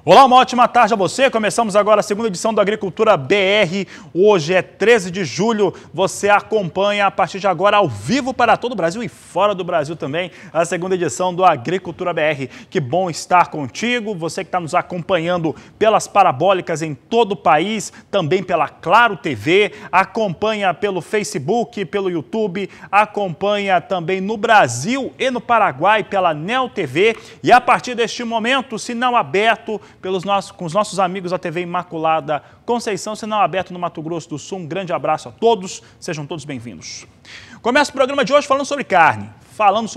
Olá, uma ótima tarde a você. Começamos agora a segunda edição do Agricultura BR. Hoje é 13 de julho. Você acompanha a partir de agora ao vivo para todo o Brasil e fora do Brasil também a segunda edição do Agricultura BR. Que bom estar contigo. Você que está nos acompanhando pelas parabólicas em todo o país, também pela Claro TV, acompanha pelo Facebook, pelo YouTube, acompanha também no Brasil e no Paraguai pela Neo TV e a partir deste momento, sinal aberto com os nossos amigos da TV Imaculada Conceição, sinal aberto no Mato Grosso do Sul. Um grande abraço a todos, sejam todos bem-vindos. Começa o programa de hoje falando sobre carne. Falando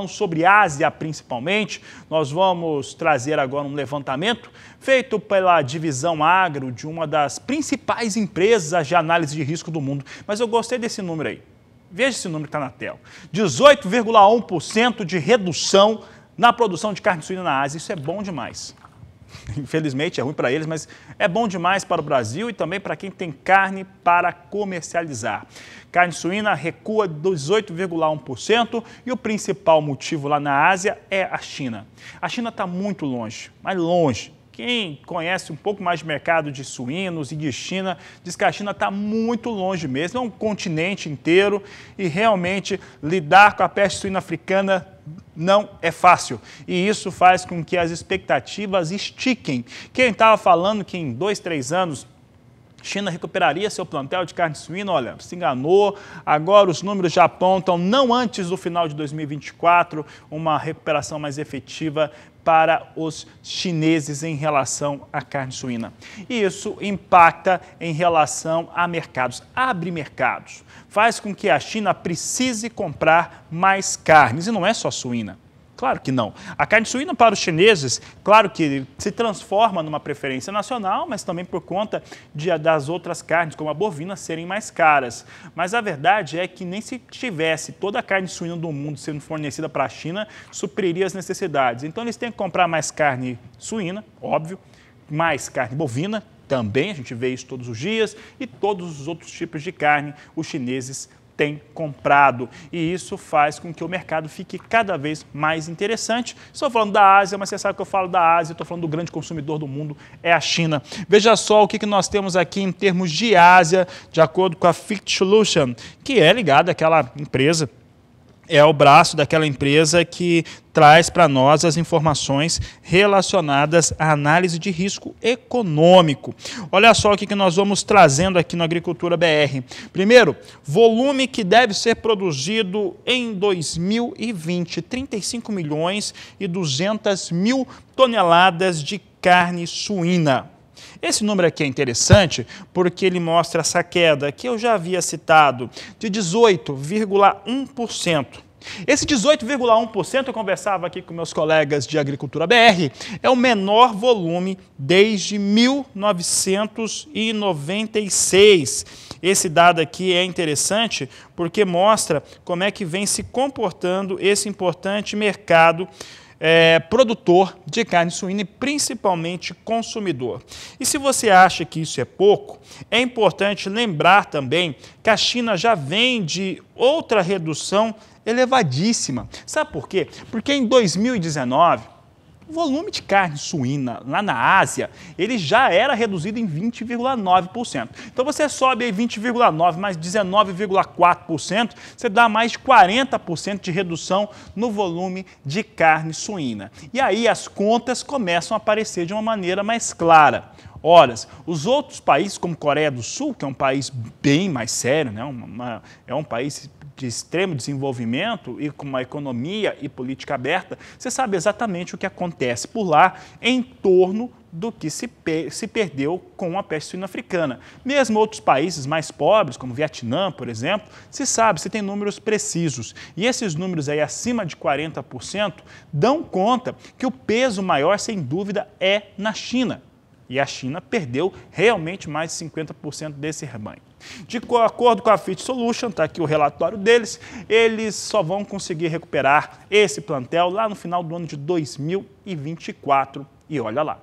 sobre Ásia principalmente. Nós vamos trazer agora um levantamento feito pela Divisão Agro de uma das principais empresas de análise de risco do mundo. Mas eu gostei desse número aí. Veja esse número que está na tela. 18,1% de redução na produção de carne suína na Ásia. Isso é bom demais. Infelizmente é ruim para eles, mas é bom demais para o Brasil e também para quem tem carne para comercializar. Carne suína recua 18,1% e o principal motivo lá na Ásia é a China. A China está muito longe, mas longe. Quem conhece um pouco mais de mercado de suínos e de China, diz que a China está muito longe mesmo, é um continente inteiro e realmente lidar com a peste suína africana não é fácil. E isso faz com que as expectativas estiquem. Quem estava falando que em 2, 3 anos China recuperaria seu plantel de carne suína, olha, se enganou. Agora os números já apontam, não antes do final de 2024, uma recuperação mais efetiva para os chineses em relação à carne suína. E isso impacta em relação a mercados, abre mercados, faz com que a China precise comprar mais carnes, e não é só suína. Claro que não. A carne suína para os chineses, claro que se transforma numa preferência nacional, mas também por conta das outras carnes, como a bovina, serem mais caras. Mas a verdade é que nem se tivesse toda a carne suína do mundo sendo fornecida para a China, supriria as necessidades. Então eles têm que comprar mais carne suína, óbvio, mais carne bovina, também, a gente vê isso todos os dias, e todos os outros tipos de carne os chineses tem comprado e isso faz com que o mercado fique cada vez mais interessante. Estou falando da Ásia, mas você sabe que eu falo da Ásia, estou falando do grande consumidor do mundo, é a China. Veja só o que nós temos aqui em termos de Ásia, de acordo com a Fit Solution, que é ligada àquela empresa, é o braço daquela empresa que traz para nós as informações relacionadas à análise de risco econômico. Olha só o que nós vamos trazendo aqui no Agricultura BR. Primeiro, volume que deve ser produzido em 2020, 35 milhões e 200 mil toneladas de carne suína. Esse número aqui é interessante porque ele mostra essa queda que eu já havia citado de 18,1%. Esse 18,1%, eu conversava aqui com meus colegas de Agricultura BR, é o menor volume desde 1996. Esse dado aqui é interessante porque mostra como é que vem se comportando esse importante mercado produtor de carne suína e principalmente consumidor. E se você acha que isso é pouco, é importante lembrar também que a China já vem de outra redução elevadíssima. Sabe por quê? Porque em 2019, o volume de carne suína lá na Ásia, ele já era reduzido em 20,9%. Então você sobe aí 20,9% mais 19,4%, você dá mais de 40% de redução no volume de carne suína. E aí as contas começam a aparecer de uma maneira mais clara. Ora, os outros países, como Coreia do Sul, que é um país bem mais sério, né? É um país de extremo desenvolvimento e com uma economia e política aberta, você sabe exatamente o que acontece por lá em torno do que se perdeu com a peste suína africana. Mesmo outros países mais pobres, como o Vietnã, por exemplo, se sabe, se tem números precisos. E esses números aí acima de 40% dão conta que o peso maior, sem dúvida, é na China. E a China perdeu realmente mais de 50% desse rebanho. De acordo com a Fit Solution, está aqui o relatório deles, eles só vão conseguir recuperar esse plantel lá no final do ano de 2024. E olha lá.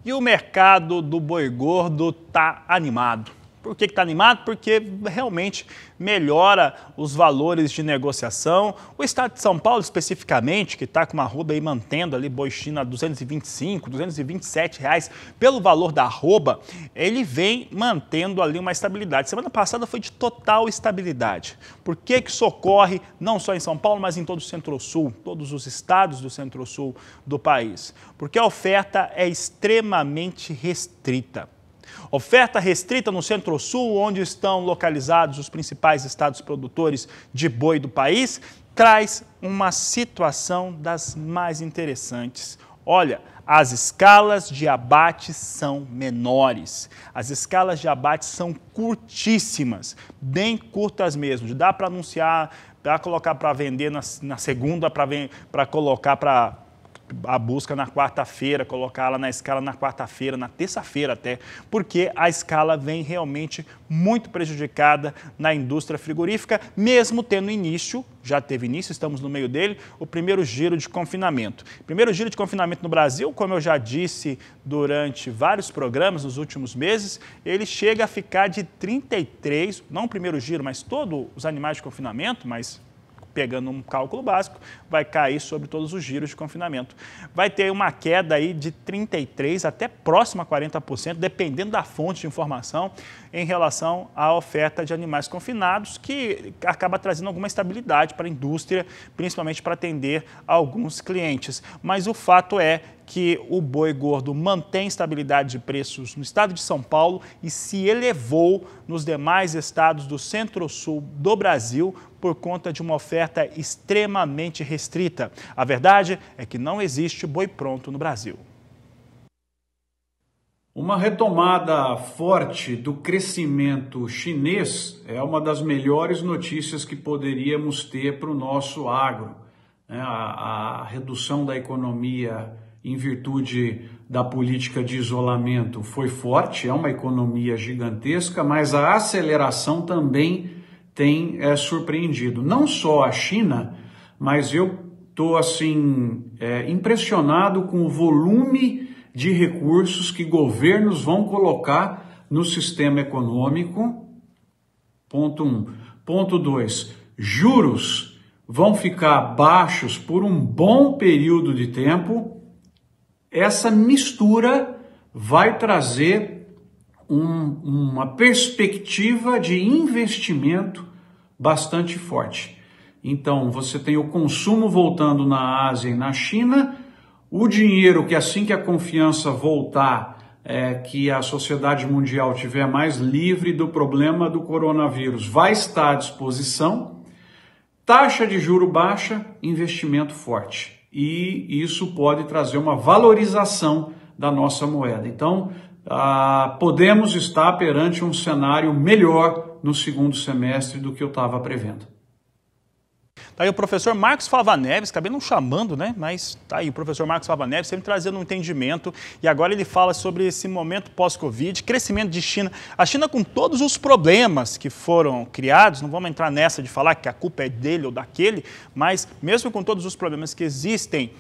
E o mercado do boi gordo está animado. Por que está animado? Porque realmente melhora os valores de negociação. O estado de São Paulo, especificamente, que está com uma arroba aí mantendo ali boi China a R$ 225, R$ 227 pelo valor da arroba, ele vem mantendo ali uma estabilidade. Semana passada foi de total estabilidade. Por que isso ocorre não só em São Paulo, mas em todo o Centro-Sul, todos os estados do Centro-Sul do país? Porque a oferta é extremamente restrita. Oferta restrita no Centro-Sul, onde estão localizados os principais estados produtores de boi do país, traz uma situação das mais interessantes. Olha, as escalas de abate são menores, as escalas de abate são curtíssimas, bem curtas mesmo. Dá para anunciar, para colocar para vender na segunda, para colocar para a busca na quarta-feira, colocar ela na escala na quarta-feira, na terça-feira até, porque a escala vem realmente muito prejudicada na indústria frigorífica, mesmo tendo início, já teve início, estamos no meio dele, o primeiro giro de confinamento. Primeiro giro de confinamento no Brasil, como eu já disse durante vários programas nos últimos meses, ele chega a ficar de 33, não o primeiro giro, mas todos os animais de confinamento, mas pegando um cálculo básico, vai cair sobre todos os giros de confinamento. Vai ter uma queda aí de 33% até próximo a 40%, dependendo da fonte de informação, em relação à oferta de animais confinados, que acaba trazendo alguma estabilidade para a indústria, principalmente para atender alguns clientes. Mas o fato é que o boi gordo mantém estabilidade de preços no estado de São Paulo e se elevou nos demais estados do Centro-Sul do Brasil por conta de uma oferta extremamente restrita. A verdade é que não existe boi pronto no Brasil. Uma retomada forte do crescimento chinês é uma das melhores notícias que poderíamos ter para o nosso agro. A redução da economia em virtude da política de isolamento foi forte, é uma economia gigantesca, mas a aceleração também tem surpreendido. Não só a China, mas eu estou assim, impressionado com o volume de recursos que governos vão colocar no sistema econômico. Ponto 1. Ponto 2. Juros vão ficar baixos por um bom período de tempo. Essa mistura vai trazer uma perspectiva de investimento bastante forte. Então, você tem o consumo voltando na Ásia e na China, o dinheiro que assim que a confiança voltar, que a sociedade mundial tiver mais livre do problema do coronavírus, vai estar à disposição. Taxa de juro baixa, investimento forte. E isso pode trazer uma valorização da nossa moeda. Então, podemos estar perante um cenário melhor no segundo semestre do que eu estava prevendo. Tá aí o professor Marcos Fava Neves, acabei não chamando, né? Mas tá aí o professor Marcos Fava Neves, sempre trazendo um entendimento. E agora ele fala sobre esse momento pós-Covid, crescimento de China. A China com todos os problemas que foram criados, não vamos entrar nessa de falar que a culpa é dele ou daquele, mas mesmo com todos os problemas que existem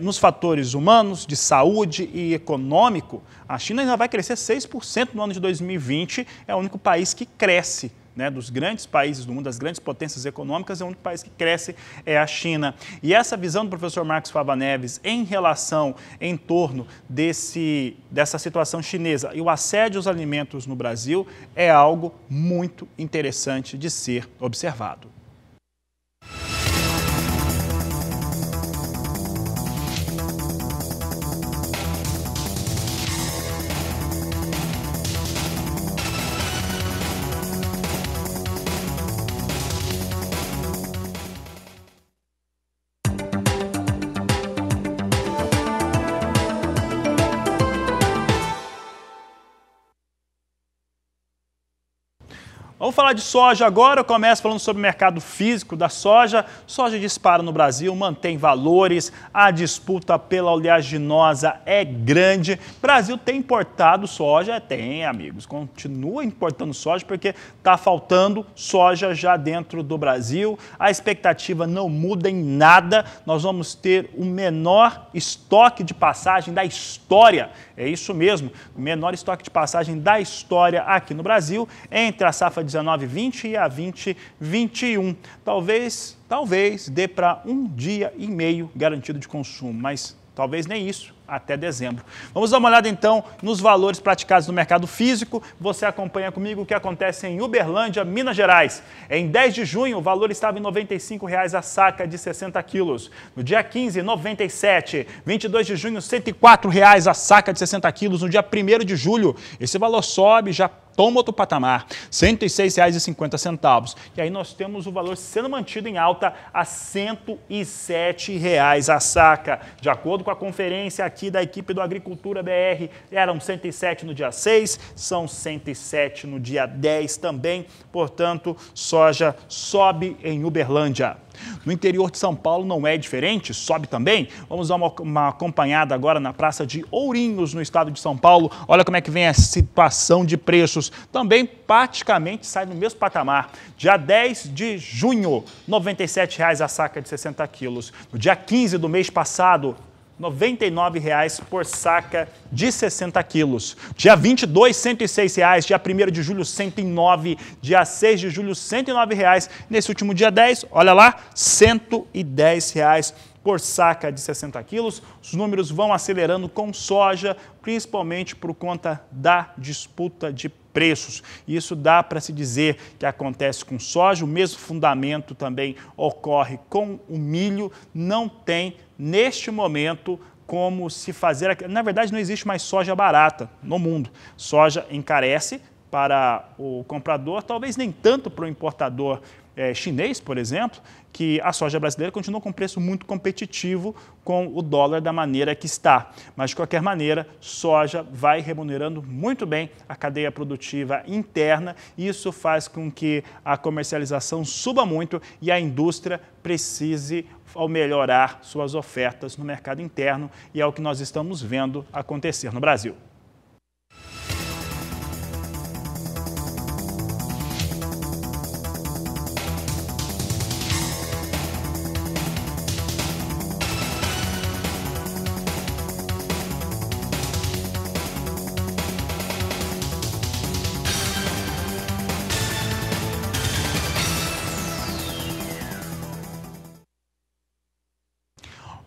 nos fatores humanos, de saúde e econômico, a China ainda vai crescer 6% no ano de 2020, é o único país que cresce. Dos grandes países do mundo, das grandes potências econômicas, é o único país que cresce é a China. E essa visão do professor Marcos Fava Neves em relação, em torno dessa situação chinesa e o assédio aos alimentos no Brasil é algo muito interessante de ser observado. Vamos falar de soja agora. Eu começo falando sobre o mercado físico da soja. Soja dispara no Brasil, mantém valores, a disputa pela oleaginosa é grande. O Brasil tem importado soja? Tem, amigos. Continua importando soja porque está faltando soja já dentro do Brasil. A expectativa não muda em nada. Nós vamos ter o menor estoque de passagem da história. É isso mesmo, o menor estoque de passagem da história aqui no Brasil, entre a safra 19-20 e a 20-21. Talvez dê para 1 dia e meio garantido de consumo, mas talvez nem isso até dezembro. Vamos dar uma olhada então nos valores praticados no mercado físico. Você acompanha comigo o que acontece em Uberlândia, Minas Gerais. Em 10 de junho, o valor estava em R$ 95,00 a saca de 60 quilos. No dia 15, R$ 97,00. 22 de junho, R$ 104,00 a saca de 60 quilos. No dia 1º de julho, esse valor sobe, já toma outro patamar, R$ 106,50. E aí nós temos o valor sendo mantido em alta a R$ 107,00 a saca. De acordo com a conferência aqui da equipe do Agricultura BR, eram 107 no dia 6, são 107 no dia 10 também. Portanto, soja sobe em Uberlândia. No interior de São Paulo não é diferente, sobe também. Vamos dar uma acompanhada agora na Praça de Ourinhos, no estado de São Paulo. Olha como é que vem a situação de preços. Também praticamente sai no mesmo patamar. Dia 10 de junho, R$ 97,00 a saca de 60 quilos. No dia 15 do mês passado, R$ 99,00 por saca de 60 quilos. Dia 22, R$ 106,00. Dia 1º de julho, R$ 109,00. Dia 6 de julho, R$ 109,00. Nesse último dia 10, olha lá, R$ 110,00 por saca de 60 quilos. Os números vão acelerando com soja, principalmente por conta da disputa de preços. Isso dá para se dizer que acontece com soja. O mesmo fundamento também ocorre com o milho. Não tem, neste momento, como se fazer... Na verdade, não existe mais soja barata no mundo. Soja encarece para o comprador, talvez nem tanto para o importador chinês, por exemplo, que a soja brasileira continua com um preço muito competitivo com o dólar da maneira que está. Mas, de qualquer maneira, soja vai remunerando muito bem a cadeia produtiva interna e isso faz com que a comercialização suba muito e a indústria precise ao melhorar suas ofertas no mercado interno e é o que nós estamos vendo acontecer no Brasil.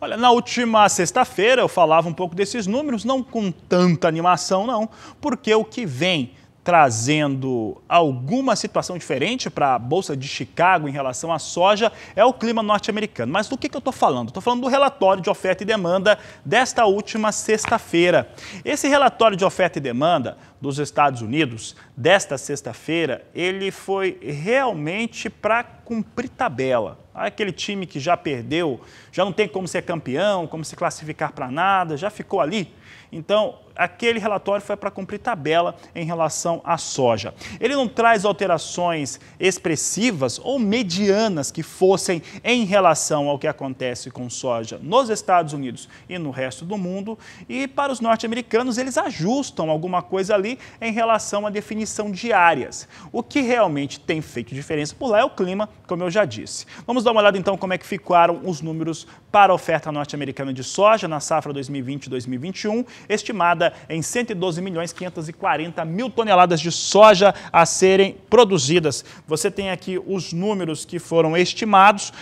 Olha, na última sexta-feira eu falava um pouco desses números, não com tanta animação não, porque o que vem trazendo alguma situação diferente para a Bolsa de Chicago em relação à soja é o clima norte-americano. Mas do que eu estou falando? Estou falando do relatório de oferta e demanda desta última sexta-feira. Esse relatório de oferta e demanda dos Estados Unidos, desta sexta-feira, ele foi realmente para cumprir tabela. Aquele time que já perdeu, já não tem como ser campeão, como se classificar para nada, já ficou ali. Então, aquele relatório foi para cumprir tabela em relação à soja. Ele não traz alterações expressivas ou medianas que fossem em relação ao que acontece com soja nos Estados Unidos e no resto do mundo. E para os norte-americanos, eles ajustam alguma coisa ali em relação à definição de áreas. O que realmente tem feito diferença por lá é o clima, como eu já disse. Vamos dar uma olhada então como é que ficaram os números para a oferta norte-americana de soja na safra 2020-2021, estimada em 112.540.000 toneladas de soja a serem produzidas. Você tem aqui os números que foram estimados,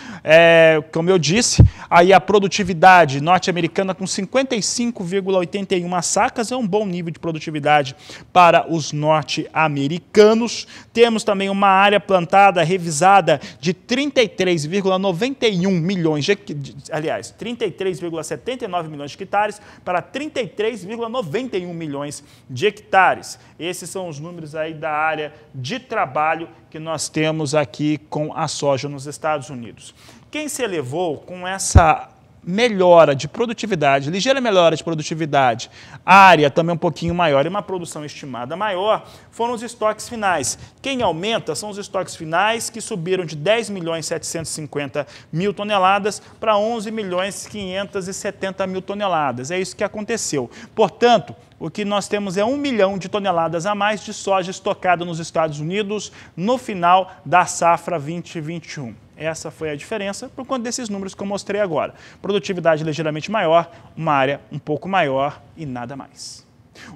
como eu disse, aí a produtividade norte-americana com 55,81 sacas, é um bom nível de produtividade para os norte-americanos. Temos também uma área plantada revisada de 33,91 milhões de 33,79 milhões de hectares para 33,91 milhões de hectares. Esses são os números aí da área de trabalho que nós temos aqui com a soja nos Estados Unidos. Quem se elevou com essa melhora de produtividade, ligeira melhora de produtividade, área também um pouquinho maior e uma produção estimada maior, foram os estoques finais. Quem aumenta são os estoques finais, que subiram de 10.750.000 toneladas para 11.570.000 toneladas. É isso que aconteceu. Portanto, o que nós temos é 1 milhão de toneladas a mais de soja estocada nos Estados Unidos no final da safra 2021. Essa foi a diferença por conta desses números que eu mostrei agora. Produtividade ligeiramente maior, uma área um pouco maior e nada mais.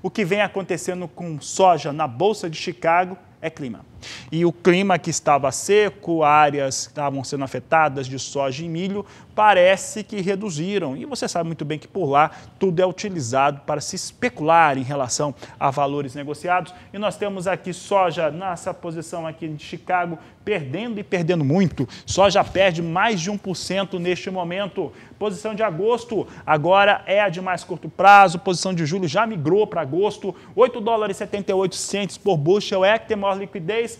O que vem acontecendo com soja na Bolsa de Chicago é clima. E o clima que estava seco, áreas que estavam sendo afetadas de soja e milho, parece que reduziram. E você sabe muito bem que por lá tudo é utilizado para se especular em relação a valores negociados. E nós temos aqui soja nessa posição aqui de Chicago, perdendo e perdendo muito. Soja perde mais de 1% neste momento. Posição de agosto agora é a de mais curto prazo. Posição de julho já migrou para agosto. $8,78 por bushel é que tem maior liquidez.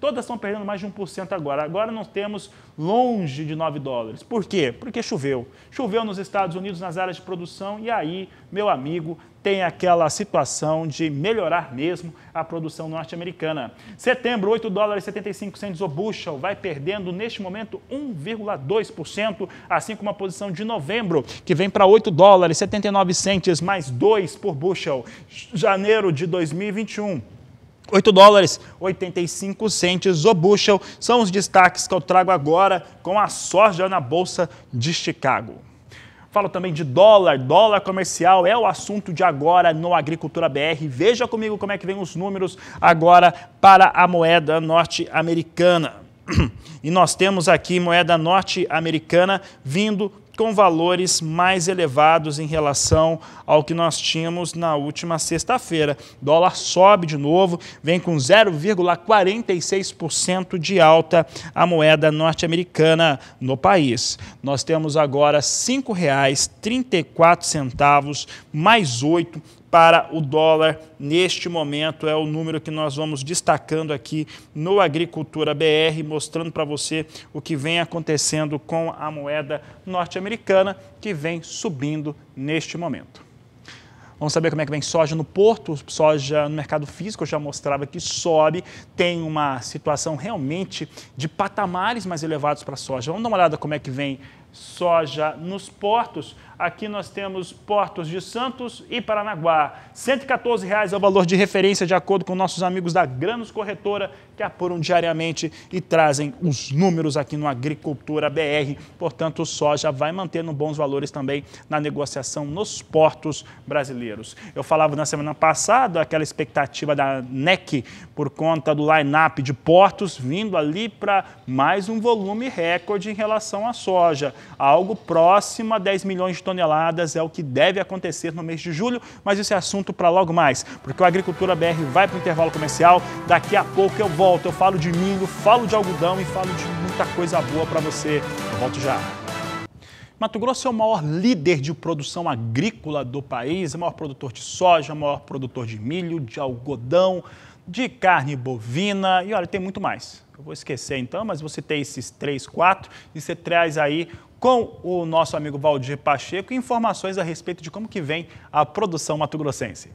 Todas estão perdendo mais de 1% agora. Agora nós temos longe de $9. Por quê? Porque choveu. Choveu nos Estados Unidos, nas áreas de produção, e aí, meu amigo, tem aquela situação de melhorar mesmo a produção norte-americana. Setembro, $8,75 o bushel, vai perdendo neste momento 1,2%, assim como a posição de novembro, que vem para $8,79, mais 2 por bushel. Janeiro de 2021. $8,85 o bushel são os destaques que eu trago agora com a soja na Bolsa de Chicago. Falo também de dólar comercial é o assunto de agora no Agricultura BR. Veja comigo como é que vem os números agora para a moeda norte-americana. E nós temos aqui moeda norte-americana vindo com valores mais elevados em relação ao que nós tínhamos na última sexta-feira. Dólar sobe de novo, vem com 0,46% de alta a moeda norte-americana no país. Nós temos agora R$ 5,34 mais 8 para o dólar. Neste momento é o número que nós vamos destacando aqui no Agricultura BR, mostrando para você o que vem acontecendo com a moeda norte-americana, que vem subindo neste momento. Vamos saber como é que vem soja no porto, soja no mercado físico, eu já mostrava que sobe, tem uma situação realmente de patamares mais elevados para a soja. Vamos dar uma olhada como é que vem soja nos portos. Aqui nós temos portos de Santos e Paranaguá. R$ 114 é o valor de referência, de acordo com nossos amigos da Grãos Corretora, que apuram diariamente e trazem os números aqui no Agricultura BR. Portanto, o soja vai mantendo bons valores também na negociação nos portos brasileiros. Eu falava na semana passada aquela expectativa da NEC por conta do line-up de portos vindo ali para mais um volume recorde em relação à soja. Algo próximo a 10 milhões de toneladas é o que deve acontecer no mês de julho, mas isso é assunto para logo mais, porque o Agricultura BR vai para o intervalo comercial. Daqui a pouco eu volto, eu falo de milho, falo de algodão e falo de muita coisa boa para você. Eu volto já. Mato Grosso é o maior líder de produção agrícola do país, é o maior produtor de soja, o maior produtor de milho, de algodão, de carne bovina e olha, tem muito mais. Eu vou esquecer então, mas você tem esses 3, 4 e você traz aí com o nosso amigo Valdir Pacheco informações a respeito de como que vem a produção mato-grossense.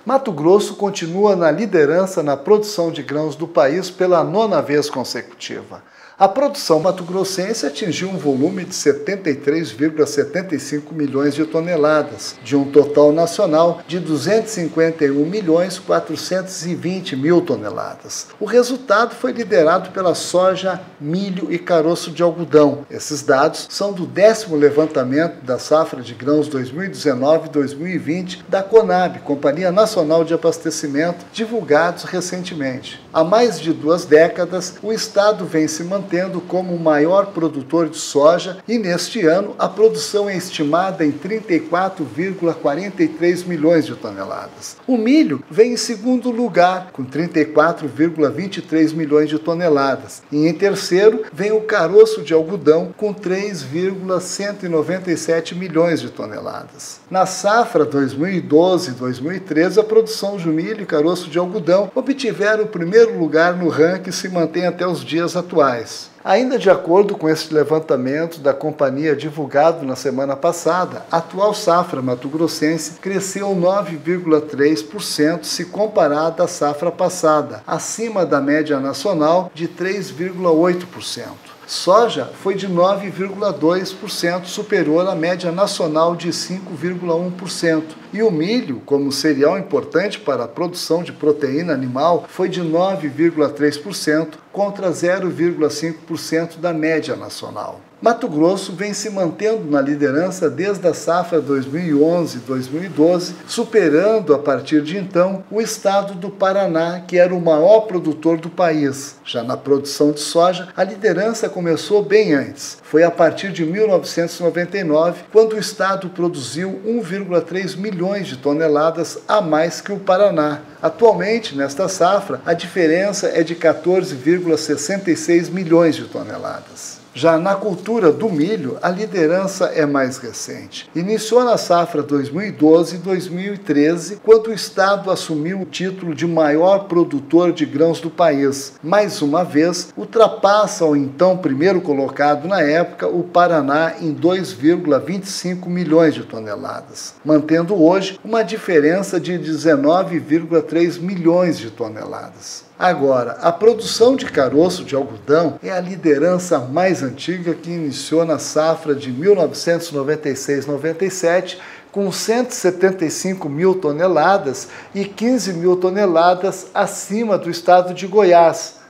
Mato Grosso continua na liderança na produção de grãos do país pela 9ª vez consecutiva. A produção mato-grossense atingiu um volume de 73,75 milhões de toneladas, de um total nacional de 251.420.000 toneladas. O resultado foi liderado pela soja, milho e caroço de algodão. Esses dados são do 10º levantamento da safra de grãos 2019-2020 da CONAB, Companhia Nacional de Abastecimento, divulgados recentemente. Há mais de 2 décadas, o estado vem se mantendo como o maior produtor de soja e neste ano a produção é estimada em 34,43 milhões de toneladas. O milho vem em segundo lugar, com 34,23 milhões de toneladas. E em terceiro vem o caroço de algodão, com 3,197 milhões de toneladas. Na safra 2012-2013, a produção de milho e caroço de algodão obtiveram o primeiro lugar no ranking e se mantém até os dias atuais. reais. Ainda de acordo com esse levantamento da companhia divulgado na semana passada, a atual safra mato-grossense cresceu 9,3% se comparada à safra passada, acima da média nacional de 3,8%. Soja foi de 9,2%, superior à média nacional de 5,1%. E o milho, como cereal importante para a produção de proteína animal, foi de 9,3% contra 0,5% da média nacional. Mato Grosso vem se mantendo na liderança desde a safra 2011-2012, superando a partir de então o estado do Paraná, que era o maior produtor do país. Já na produção de soja, a liderança começou bem antes. Foi a partir de 1999, quando o estado produziu 1,3 milhões de toneladas a mais que o Paraná. Atualmente, nesta safra, a diferença é de 14,66 milhões de toneladas. Já na cultura do milho, a liderança é mais recente. Iniciou na safra 2012 e 2013, quando o estado assumiu o título de maior produtor de grãos do país. Mais uma vez, ultrapassa o então primeiro colocado na época, o Paraná, em 2,25 milhões de toneladas, mantendo hoje uma diferença de 19,3 milhões de toneladas. Agora, a produção de caroço de algodão é a liderança mais antiga, que iniciou na safra de 1996-97, com 175 mil toneladas e 15 mil toneladas acima do estado de Goiás,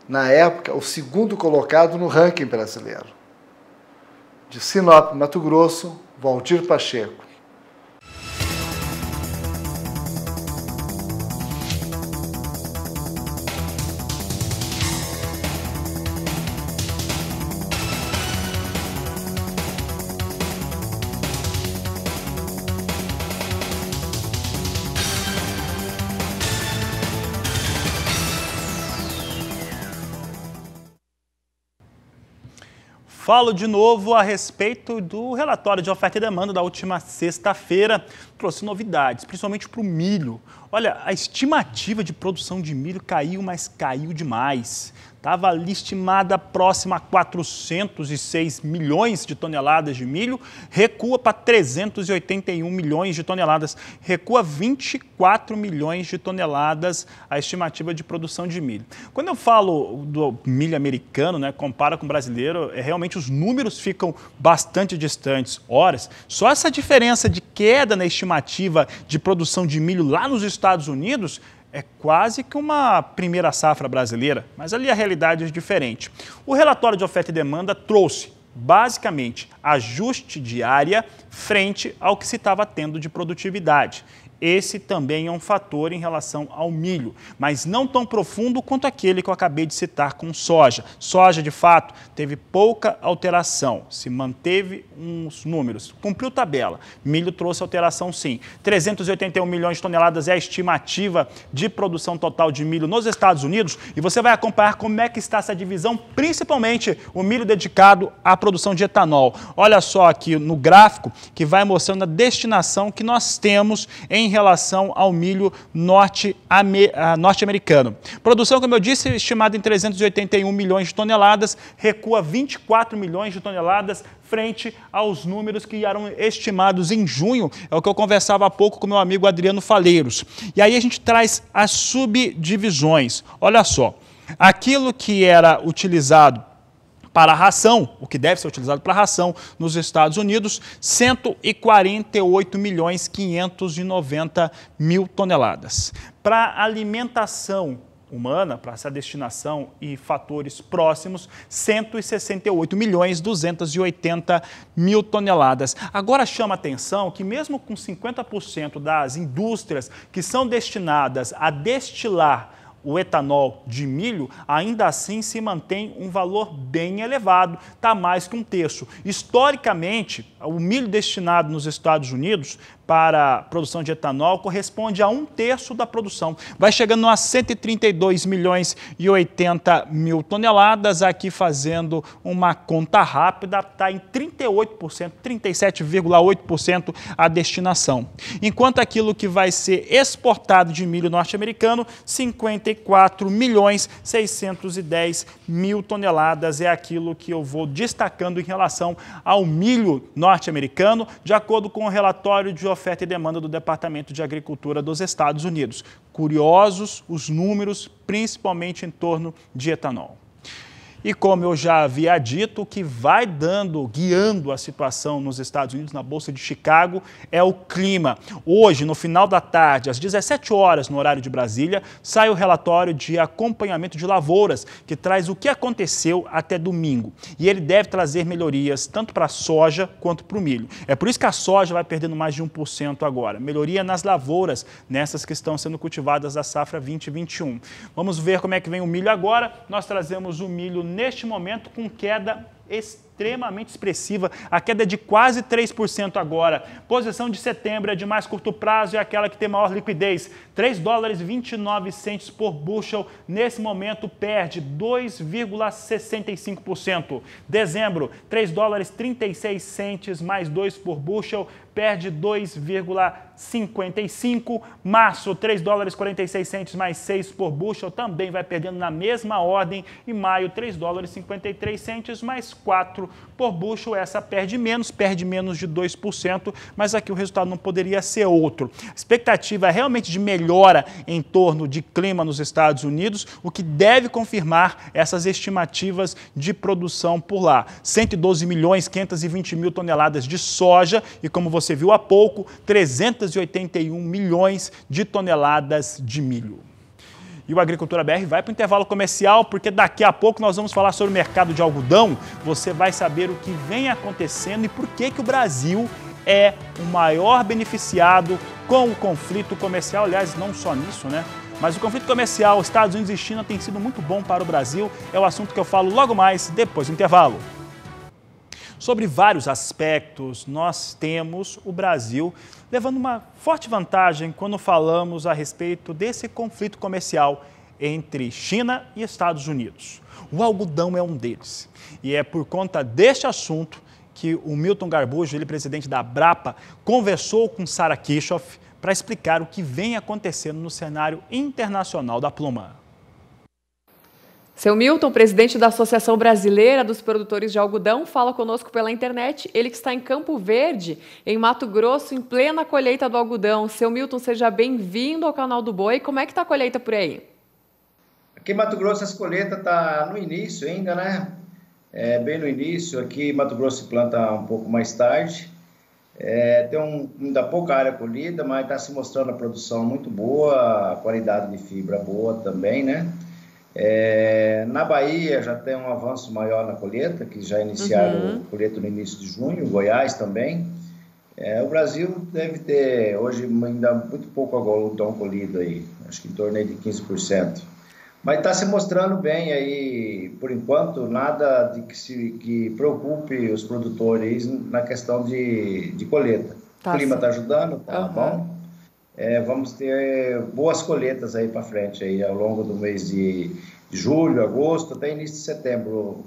na época o segundo colocado no ranking brasileiro. De Sinop, Mato Grosso, Valdir Pacheco. Falo de novo a respeito do relatório de oferta e demanda da última sexta-feira. Trouxe novidades, principalmente para o milho. Olha, a estimativa de produção de milho caiu, mas caiu demais. Estava ali estimada próxima a 406 milhões de toneladas de milho, recua para 381 milhões de toneladas, recua 24 milhões de toneladas a estimativa de produção de milho. Quando eu falo do milho americano, né, compara com o brasileiro, realmente os números ficam bastante distantes. Horas, só essa diferença de queda na estimativa de produção de milho lá nos Estados Unidos é quase que uma primeira safra brasileira, mas ali a realidade é diferente. O relatório de oferta e demanda trouxe, basicamente, ajuste de área frente ao que se estava tendo de produtividade. Esse também é um fator em relação ao milho, mas não tão profundo quanto aquele que eu acabei de citar com soja. Soja, de fato, teve pouca alteração, se manteve uns números, cumpriu tabela. Milho trouxe alteração sim. 381 milhões de toneladas é a estimativa de produção total de milho nos Estados Unidos e você vai acompanhar como é que está essa divisão, principalmente o milho dedicado à produção de etanol. Olha só aqui no gráfico que vai mostrando a destinação que nós temos em relação ao milho norte-americano. Produção, como eu disse, estimada em 381 milhões de toneladas, recua 24 milhões de toneladas frente aos números que eram estimados em junho, é o que eu conversava há pouco com meu amigo Adriano Faleiros. E aí a gente traz as subdivisões. Olha só, aquilo que era utilizado para a ração, o que deve ser utilizado para a ração nos Estados Unidos, 148 milhões 590 mil toneladas. Para alimentação humana, para essa destinação e fatores próximos, 168 milhões 280 mil toneladas. Agora chama atenção que mesmo com 50% das indústrias que são destinadas a destilar o etanol de milho, ainda assim se mantém um valor bem elevado, está mais que um terço. Historicamente, o milho destinado nos Estados Unidos para a produção de etanol corresponde a 1/3 da produção. Vai chegando a 132 milhões e 80 mil toneladas. Aqui fazendo uma conta rápida, está em 38%, 37,8% a destinação. Enquanto aquilo que vai ser exportado de milho norte-americano, 54 milhões 610 mil toneladas é aquilo que eu vou destacando em relação ao milho norte-americano, de acordo com o relatório de oferta e demanda do Departamento de Agricultura dos Estados Unidos. Curiosos os números, principalmente em torno de etanol. E como eu já havia dito, o que vai guiando a situação nos Estados Unidos, na Bolsa de Chicago, é o clima. Hoje, no final da tarde, às 17 horas, no horário de Brasília, sai o relatório de acompanhamento de lavouras, que traz o que aconteceu até domingo. E ele deve trazer melhorias tanto para a soja quanto para o milho. É por isso que a soja vai perdendo mais de 1% agora. Melhoria nas lavouras, nessas que estão sendo cultivadas da safra 2021. Vamos ver como é que vem o milho agora. Nós trazemos o milho neste momento com queda extremamente expressiva, a queda é de quase 3% agora. Posição de setembro é de mais curto prazo e é aquela que tem maior liquidez. 3 dólares e 29 centes por bushel, nesse momento perde 2,65%. Dezembro, 3 dólares e 36 centes mais 2 por bushel, perde 2,55%. Março, 3 dólares e 46 centes mais 6 por bushel, também vai perdendo na mesma ordem. E maio, 3 dólares e 53 centes mais 4 por bushel, essa perde menos de 2%, mas aqui o resultado não poderia ser outro. A expectativa é realmente de melhora em torno de clima nos Estados Unidos, o que deve confirmar essas estimativas de produção por lá. 112 milhões 520 mil toneladas de soja e, como você viu há pouco, 381 milhões de toneladas de milho. E o Agricultura BR vai para o intervalo comercial, porque daqui a pouco nós vamos falar sobre o mercado de algodão. Você vai saber o que vem acontecendo e por que o Brasil é o maior beneficiado com o conflito comercial. Aliás, não só nisso, né? Mas o conflito comercial Estados Unidos e China tem sido muito bom para o Brasil. É o assunto que eu falo logo mais depois do intervalo. Sobre vários aspectos, nós temos o Brasil levando uma forte vantagem quando falamos a respeito desse conflito comercial entre China e Estados Unidos. O algodão é um deles. E é por conta deste assunto que o Milton Garbujo, ele presidente da Abrapa, conversou com Sarah Kirchhoff para explicar o que vem acontecendo no cenário internacional da pluma. Seu Milton, presidente da Associação Brasileira dos Produtores de Algodão, fala conosco pela internet. Ele que está em Campo Verde, em Mato Grosso, em plena colheita do algodão. Seu Milton, seja bem-vindo ao canal do Boi. Como é que está a colheita por aí? Aqui em Mato Grosso, essa colheita está no início ainda, né? Bem no início. Aqui em Mato Grosso se planta um pouco mais tarde. Tem ainda pouca área colhida, mas está se mostrando a produção muito boa, a qualidade de fibra boa também, né? Na Bahia já tem um avanço maior na colheita, que já iniciaram a colheita no início de junho, Goiás também. O Brasil deve ter hoje ainda muito pouco algodão colhido aí, acho que em torno aí de 15%. Mas está se mostrando bem aí, por enquanto, nada de que preocupe os produtores na questão de colheita. O clima está ajudando, tá bom? Vamos ter boas colheitas aí para frente, aí, ao longo do mês de julho, agosto, até início de setembro,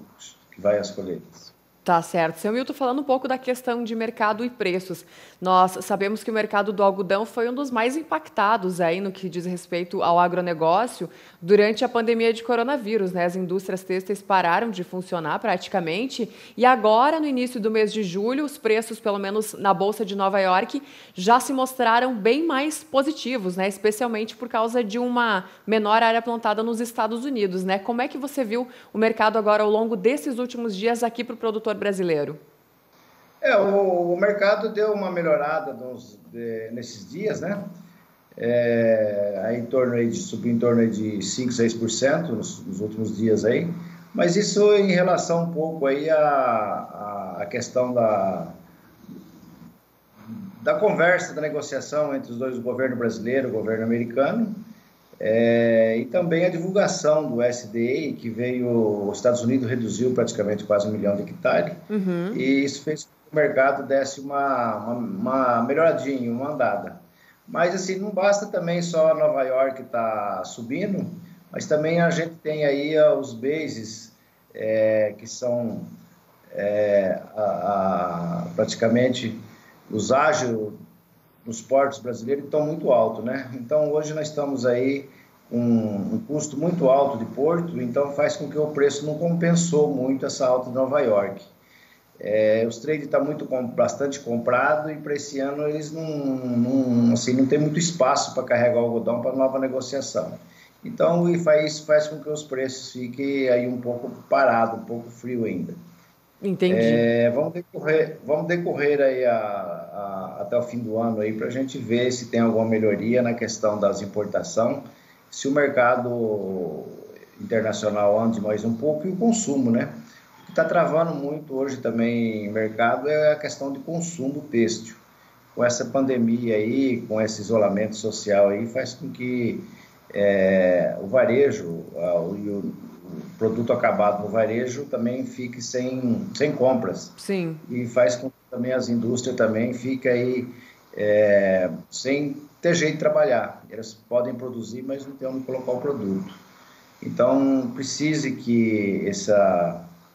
que vai as colheitas. Tá certo. Seu Milton, falando um pouco da questão de mercado e preços, nós sabemos que o mercado do algodão foi um dos mais impactados aí no que diz respeito ao agronegócio durante a pandemia de coronavírus, né? As indústrias têxteis pararam de funcionar praticamente e agora, no início do mês de julho, os preços, pelo menos na Bolsa de Nova York, já se mostraram bem mais positivos, né? Especialmente por causa de uma menor área plantada nos Estados Unidos, né? Como é que você viu o mercado agora ao longo desses últimos dias aqui para o produtor brasileiro? O mercado deu uma melhorada nesses dias, né? Subiu em torno de 5%, 6% nos últimos dias aí, mas isso em relação um pouco aí a questão da conversa, da negociação entre os dois, o governo brasileiro e o governo americano, e também a divulgação do SDA, que os Estados Unidos reduziu praticamente quase 1 milhão de hectares, e isso fez com o mercado desse uma melhoradinha, uma andada. Mas, assim, não basta também só Nova York estar subindo, mas também a gente tem aí os bases, que são praticamente os ágios nos portos brasileiros, que estão muito altos, né? Então, hoje nós estamos aí com um custo muito alto de porto, então faz com que o preço não compensou muito essa alta de Nova York. Os trades estão bastante comprados e para esse ano eles não tem muito espaço para carregar o algodão para nova negociação. Então, isso faz com que os preços fiquem aí um pouco parados, um pouco frio ainda. Entendi. Vamos decorrer aí até o fim do ano aí para a gente ver se tem alguma melhoria na questão das importações, se o mercado internacional ande mais um pouco e o consumo, né? O que está travando muito hoje também em mercado é a questão de consumo têxtil. Com essa pandemia aí, com esse isolamento social aí, faz com que o varejo, o produto acabado no varejo também fique sem compras. Sim. E faz com que também as indústrias também fiquem aí sem ter jeito de trabalhar. Elas podem produzir, mas não tem onde colocar o produto. Então, precisa que esse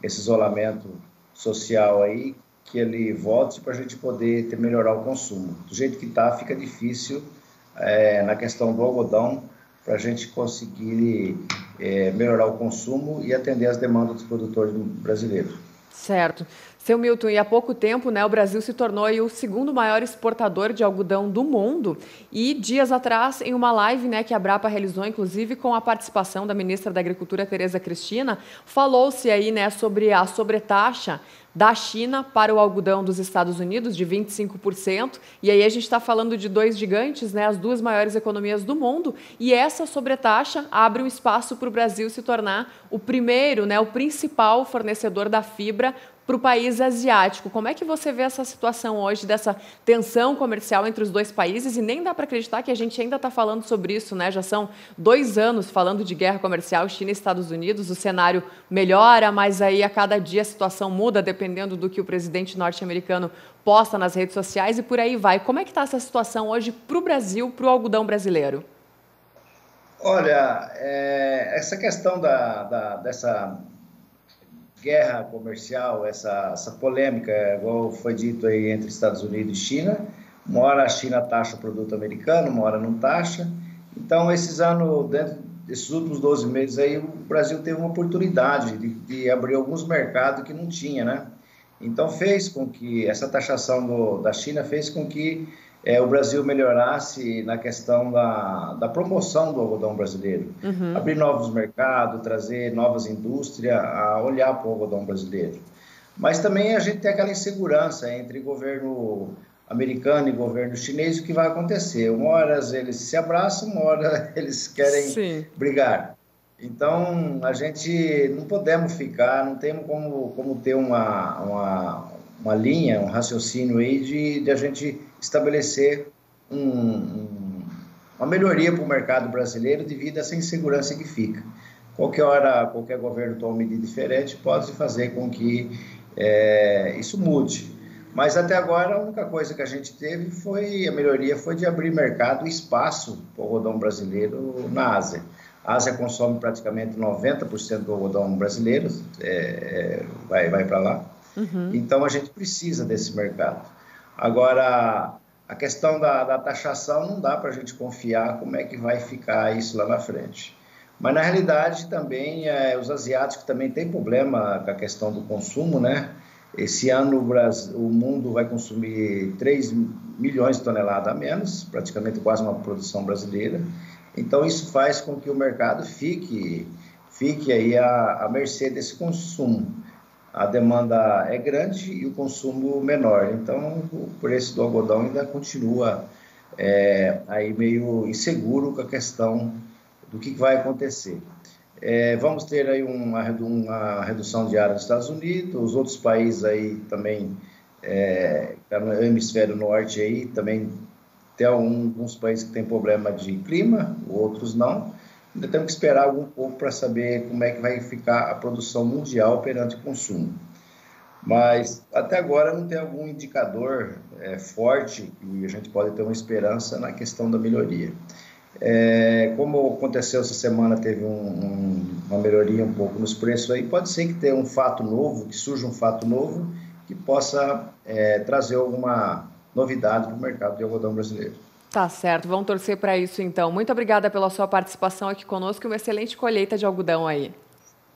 isolamento social aí, que ele volte para a gente poder melhorar o consumo. Do jeito que está, fica difícil na questão do algodão, para a gente conseguir melhorar o consumo e atender as demandas dos produtores brasileiros. Certo. Seu Milton, e há pouco tempo, né, o Brasil se tornou aí o segundo maior exportador de algodão do mundo. E dias atrás, em uma live, né, que a Brapa realizou, inclusive com a participação da ministra da Agricultura, Tereza Cristina, falou-se aí, né, sobre a sobretaxa da China para o algodão dos Estados Unidos, de 25%. E aí a gente está falando de dois gigantes, né, as duas maiores economias do mundo. E essa sobretaxa abre um espaço para o Brasil se tornar o primeiro, né, o principal fornecedor da fibra para o país asiático. Como é que você vê essa situação hoje, dessa tensão comercial entre os dois países? E nem dá para acreditar que a gente ainda está falando sobre isso, né? Já são 2 anos falando de guerra comercial China e Estados Unidos, o cenário melhora, mas aí a cada dia a situação muda, dependendo do que o presidente norte-americano posta nas redes sociais e por aí vai. Como é que está essa situação hoje para o Brasil, para o algodão brasileiro? Olha, essa questão dessa guerra comercial, essa polêmica, igual foi dito aí entre Estados Unidos e China, uma hora a China taxa o produto americano, uma hora não taxa. Então, dentro desses últimos 12 meses aí, o Brasil teve uma oportunidade de abrir alguns mercados que não tinha, né? Então, fez com que essa taxação da China fez com que o Brasil melhorasse na questão da promoção do algodão brasileiro. Uhum. Abrir novos mercados, trazer novas indústrias a olhar para o algodão brasileiro. Mas também a gente tem aquela insegurança entre governo americano e governo chinês, o que vai acontecer. Uma hora eles se abraçam, uma hora eles querem brigar. Então, a gente não podemos ficar, não temos como ter uma linha, um raciocínio aí de a gente estabelecer uma melhoria para o mercado brasileiro devido a essa insegurança que fica. Qualquer hora, qualquer governo toma medida diferente, pode fazer com que isso mude. Mas até agora a única coisa que a gente teve a melhoria foi de abrir mercado e espaço para o algodão brasileiro na Ásia. A Ásia consome praticamente 90% do algodão brasileiro, vai para lá. Uhum. Então, a gente precisa desse mercado. Agora, a questão da taxação, não dá para a gente confiar como é que vai ficar isso lá na frente. Mas, na realidade, também, os asiáticos também têm problema com a questão do consumo, né? Esse ano, o mundo vai consumir 3 milhões de toneladas a menos, praticamente quase uma produção brasileira. Então, isso faz com que o mercado fique aí à mercê desse consumo. A demanda é grande e o consumo menor. Então, o preço do algodão ainda continua aí meio inseguro com a questão do que vai acontecer. Vamos ter aí uma redução diária nos Estados Unidos, os outros países aí também, no hemisfério norte aí, também tem alguns países que têm problema de clima, outros não. Ainda temos que esperar algum pouco para saber como é que vai ficar a produção mundial perante o consumo. Mas até agora não tem algum indicador forte e a gente pode ter uma esperança na questão da melhoria. Como aconteceu essa semana, teve uma melhoria um pouco nos preços aí, pode ser que tenha um fato novo, que surja um fato novo que possa trazer alguma novidade para o mercado de algodão brasileiro. Tá certo, vamos torcer para isso então. Muito obrigada pela sua participação aqui conosco e uma excelente colheita de algodão aí.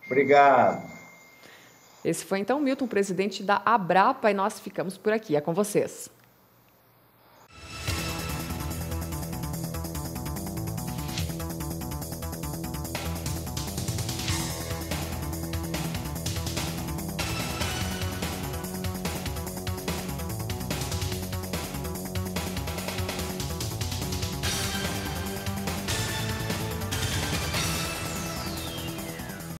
Obrigado. Esse foi então Milton, presidente da Abrapa, e nós ficamos por aqui. É com vocês.